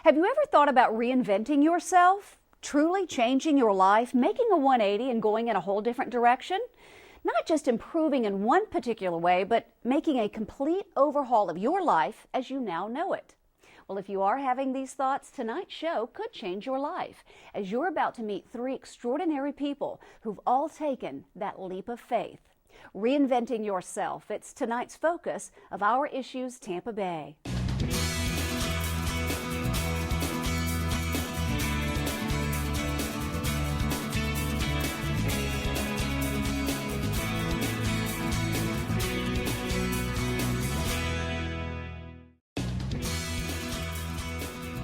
Have you ever thought about reinventing yourself? Truly changing your life, making a 180 and going in a whole different direction? Not just improving in one particular way, but making a complete overhaul of your life as you now know it. Well, if you are having these thoughts, tonight's show could change your life, as you're about to meet three extraordinary people who've all taken that leap of faith. Reinventing yourself, it's tonight's focus of our Issues Tampa Bay.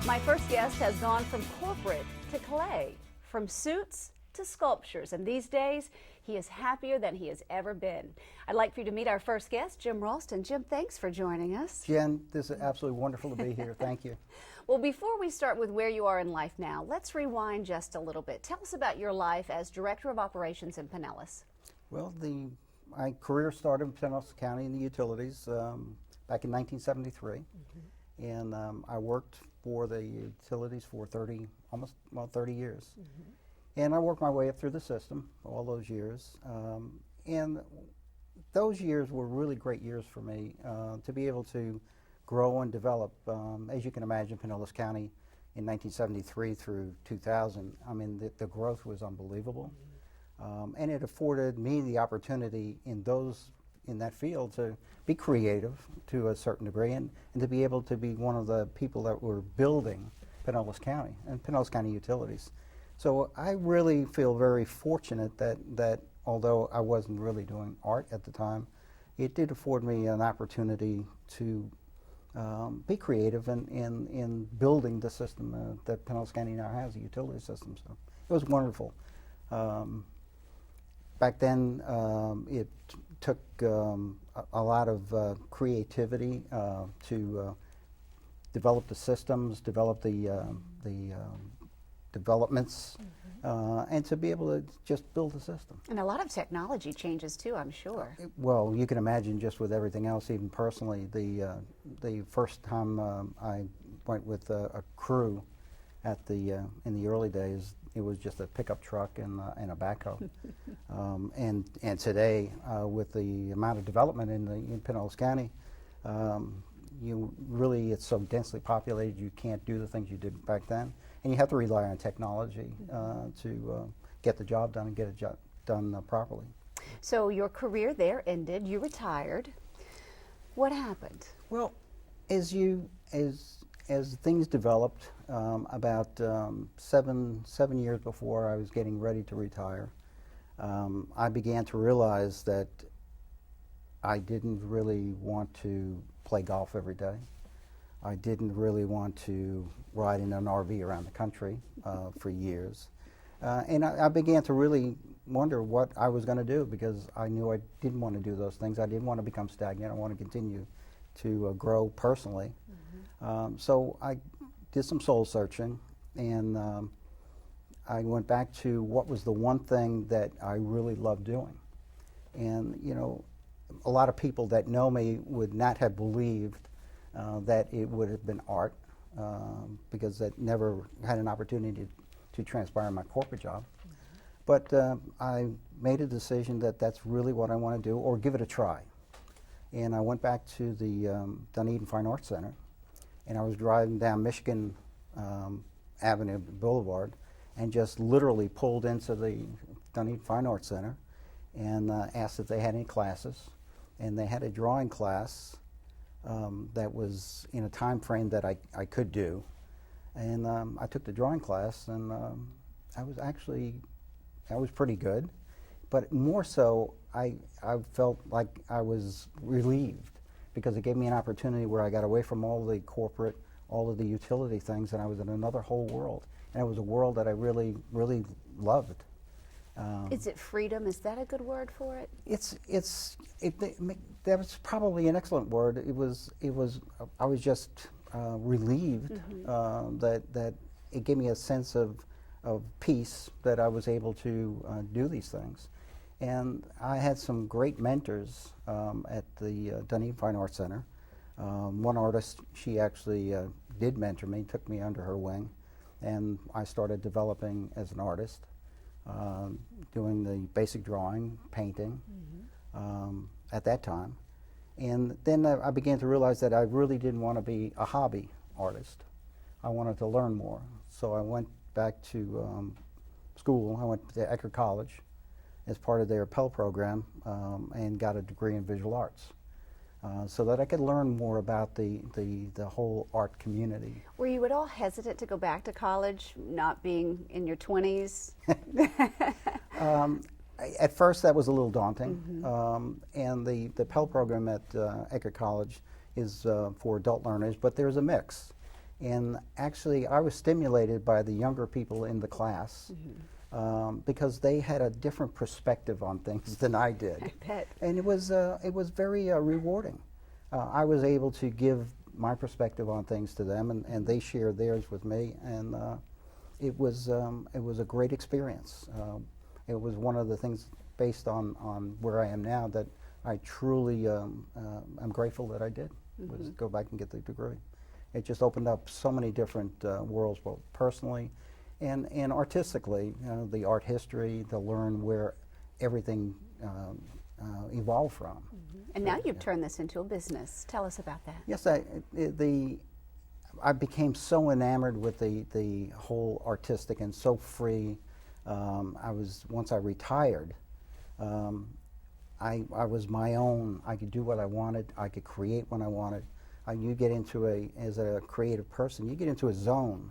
My first guest has gone from corporate to clay, from suits to sculptures, and these days he is happier than he has ever been. I'd like for you to meet our first guest, Jim Ralston. Jim, thanks for joining us. Jen, this is absolutely wonderful to be here. Thank you. Well, before we start with where you are in life now, let's rewind just a little bit. Tell us about your life as Director of Operations in Pinellas. Well, my career started in Pinellas County in the utilities back in 1973, and I worked for the utilities for 30 years. And I worked my way up through the system all those years. And those years were really great years for me to be able to grow and develop. As you can imagine, Pinellas County in 1973 through 2000, I mean, the growth was unbelievable. And it afforded me the opportunity in that field to be creative to a certain degree and to be able to be one of the people that were building Pinellas County and Pinellas County utilities. So I really feel very fortunate that although I wasn't really doing art at the time, it did afford me an opportunity to be creative in building the system that Pinellas County now has, a utility system. So it was wonderful. Back then, it took a lot of creativity to develop the systems, develop the developments, and to be able to just build a system. And a lot of technology changes too, I'm sure. Well, you can imagine just with everything else, even personally, the first time I went with a crew in the early days, it was just a pickup truck and a backhoe. And today, with the amount of development in Pinellas County, it's so densely populated, you can't do the things you did back then. And you have to rely on technology to get the job done and get it done properly. So your career there ended, you retired. What happened? Well, as things developed, about 7 years before I was getting ready to retire, I began to realize that I didn't really want to play golf every day. I didn't really want to ride in an RV around the country for years. And I began to really wonder what I was going to do, because I knew I didn't want to do those things. I didn't want to become stagnant. I want to continue to grow personally. So I did some soul searching, and I went back to what was the one thing that I really loved doing. And, a lot of people that know me would not have believed that it would have been art, because that never had an opportunity to transpire in my corporate job. But I made a decision that that's really what I want to do, or give it a try. And I went back to the Dunedin Fine Arts Center, and I was driving down Michigan Avenue Boulevard, and just literally pulled into the Dunedin Fine Arts Center and asked if they had any classes. And they had a drawing class that was in a time frame that I could do. And I took the drawing class, and I was pretty good. But more so, I felt like I was relieved, because it gave me an opportunity where I got away from all the corporate, all of the utility things, and I was in another whole world. And it was a world that I really, really loved. Is it freedom? Is that a good word for it? That was probably an excellent word. I was just relieved that it gave me a sense of peace that I was able to do these things. And I had some great mentors at the Dunedin Fine Arts Center. One artist, she actually did mentor me, took me under her wing, and I started developing as an artist, doing the basic drawing, painting at that time. And then I began to realize that I really didn't want to be a hobby artist. I wanted to learn more. So I went back to school. I went to Eckerd College as part of their Pell program and got a degree in visual arts. So that I could learn more about the whole art community. Were you at all hesitant to go back to college, not being in your 20s? At first, that was a little daunting. And the Pell program at Eckerd College is for adult learners, but there's a mix. And actually, I was stimulated by the younger people in the class. Because they had a different perspective on things than I did. I bet. And it was very rewarding. I was able to give my perspective on things to them, and they shared theirs with me, and it was a great experience. It was one of the things, based on where I am now, that I truly am grateful that I did, was go back and get the degree. It just opened up so many different worlds, both personally and artistically, the art history, to learn where everything evolved from. And now you've turned this into a business. Tell us about that. Yes, I became so enamored with the whole artistic and so free. Once I retired, I was my own. I could do what I wanted. I could create when I wanted. You get into as a creative person, you get into a zone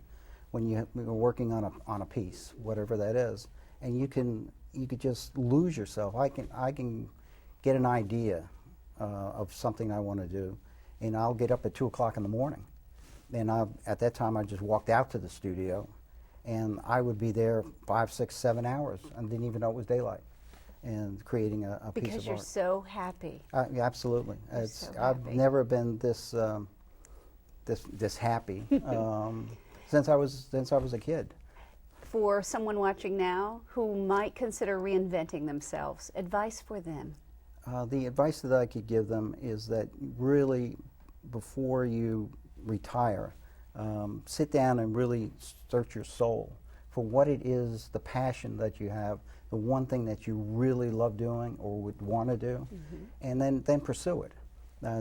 when you're working on a piece, whatever that is, and you could just lose yourself. I can get an idea of something I want to do, and I'll get up at 2 o'clock in the morning, and at that time I just walked out to the studio, and I would be there 5, 6, 7 hours and didn't even know it was daylight, and creating a piece of art. Because you're so happy. Yeah, absolutely. So I've happy. never been this happy. Since I was a kid. For someone watching now who might consider reinventing themselves, advice for them? The advice that I could give them is that really, before you retire, sit down and really search your soul for what it is, the passion that you have, the one thing that you really love doing or would want to do, and then pursue it.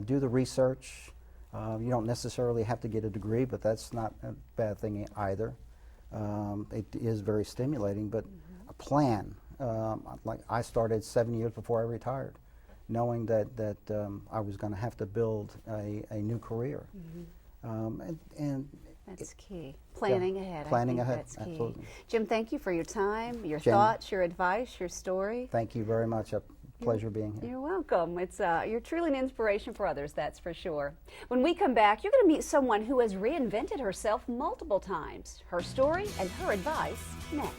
Do the research. You don't necessarily have to get a degree, but that's not a bad thing either. It is very stimulating, but a plan. Like I started 7 years before I retired, knowing that I was going to have to build a new career. And That's key. Planning ahead. Planning I think ahead, that's key. absolutely. Jim, thank you for your time, your Jen, thoughts, your advice, your story. Thank you very much. A pleasure being here. You're welcome. You're truly an inspiration for others, that's for sure. When we come back, you're going to meet someone who has reinvented herself multiple times. Her story and her advice next.